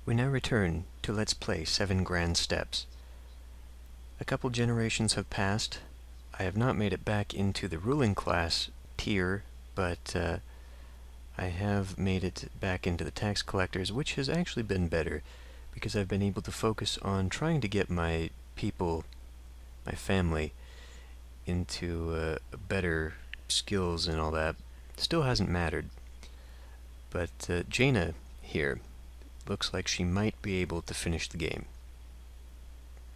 We now return to Let's Play 7 Grand Steps. A couple generations have passed. I have not made it back into the ruling class tier, but I have made it back into the tax collectors, which has actually been better, because I've been able to focus on trying to get my people, my family, into better skills and all that. Still hasn't mattered. But Jaina here looks like she might be able to finish the game.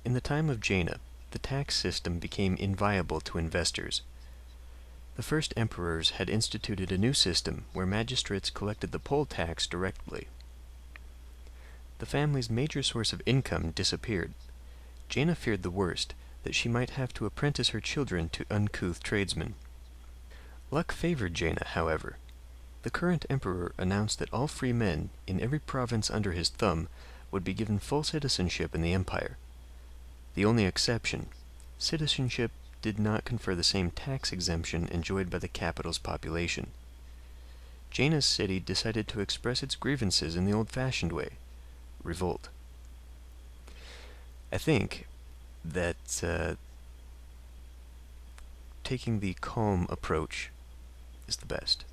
In the time of Jaina, the tax system became inviable to investors. The first emperors had instituted a new system where magistrates collected the poll tax directly. The family's major source of income disappeared. Jaina feared the worst, that she might have to apprentice her children to uncouth tradesmen. Luck favored Jaina, however. The current emperor announced that all free men, in every province under his thumb, would be given full citizenship in the empire. The only exception, citizenship did not confer the same tax exemption enjoyed by the capital's population. Jaina's city decided to express its grievances in the old-fashioned way, revolt. I think that taking the calm approach is the best.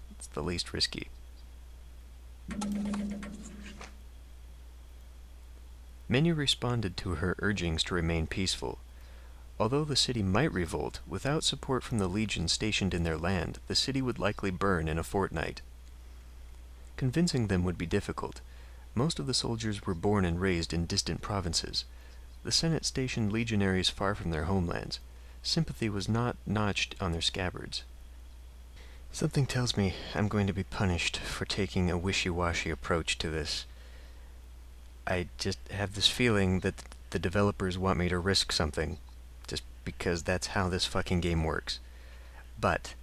It's the least risky. Many responded to her urgings to remain peaceful. Although the city might revolt, without support from the legions stationed in their land, the city would likely burn in a fortnight. Convincing them would be difficult. Most of the soldiers were born and raised in distant provinces. The Senate stationed legionaries far from their homelands. Sympathy was not notched on their scabbards. Something tells me I'm going to be punished for taking a wishy-washy approach to this. I just have this feeling that the developers want me to risk something, just because that's how this fucking game works. But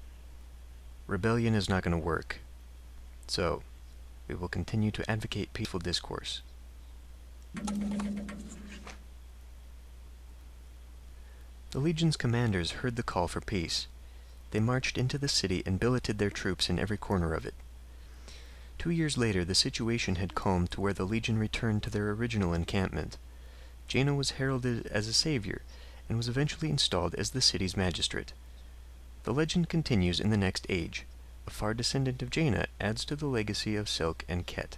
rebellion is not going to work. So, we will continue to advocate peaceful discourse. The Legion's commanders heard the call for peace. They marched into the city and billeted their troops in every corner of it. 2 years later, the situation had calmed to where the Legion returned to their original encampment. Jaina was heralded as a savior, and was eventually installed as the city's magistrate. The legend continues in the next age. A far descendant of Jaina adds to the legacy of Selk and Ket.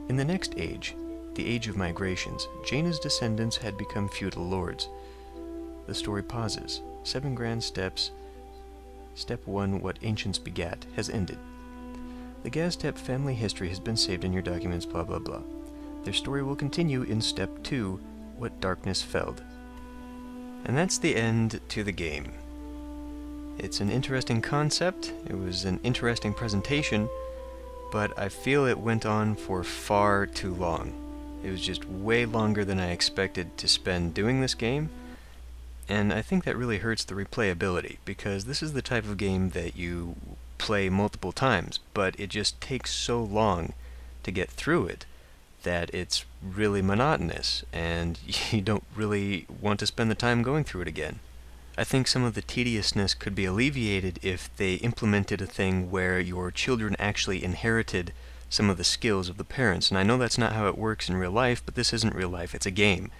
In the next age, the Age of Migrations, Jaina's descendants had become feudal lords. The story pauses. 7 Grand Steps. Step 1, What Ancients Begat, has ended. The Gaztep family history has been saved in your documents, blah blah blah. Their story will continue in Step 2, What Darkness Felled. And that's the end to the game. It's an interesting concept, it was an interesting presentation, but I feel it went on for far too long. It was just way longer than I expected to spend doing this game. And I think that really hurts the replayability, because this is the type of game that you play multiple times, but it just takes so long to get through it that it's really monotonous, and you don't really want to spend the time going through it again. I think some of the tediousness could be alleviated if they implemented a thing where your children actually inherited some of the skills of the parents, and I know that's not how it works in real life, but this isn't real life, it's a game.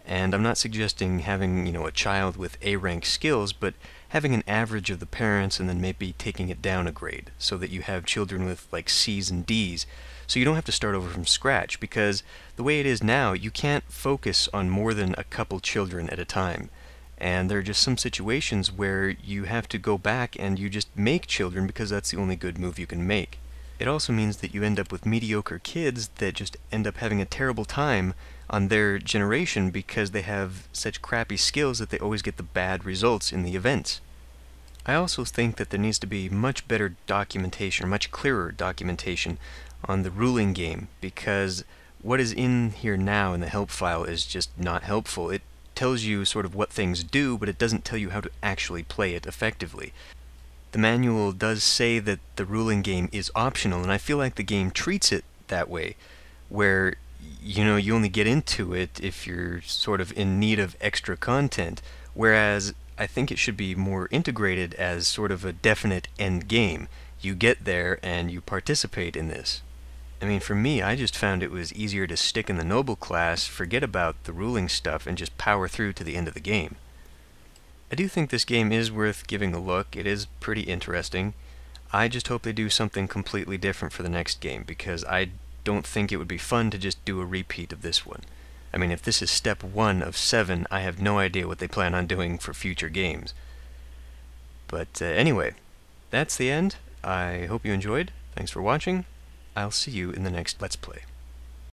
And I'm not suggesting having, a child with A-rank skills, but having an average of the parents and then maybe taking it down a grade so that you have children with like C's and D's, so you don't have to start over from scratch, because the way it is now, you can't focus on more than a couple children at a time. And there are just some situations where you have to go back and you just make children because that's the only good move you can make. It also means that you end up with mediocre kids that just end up having a terrible time on their generation because they have such crappy skills that they always get the bad results in the events. I also think that there needs to be much better documentation, or much clearer documentation, on the ruling game, because what is in here now in the help file is just not helpful. It tells you sort of what things do, but it doesn't tell you how to actually play it effectively. The manual does say that the ruling game is optional, and I feel like the game treats it that way, where you only get into it if you're sort of in need of extra content, whereas I think it should be more integrated as sort of a definite end game. you get there and you participate in this. I mean, for me, I just found it was easier to stick in the noble class, forget about the ruling stuff, and just power through to the end of the game. I do think this game is worth giving a look. It is pretty interesting. I just hope they do something completely different for the next game, because I don't think it would be fun to just do a repeat of this one. I mean, if this is step 1 of 7, I have no idea what they plan on doing for future games. But anyway, that's the end. I hope you enjoyed. Thanks for watching. I'll see you in the next Let's Play.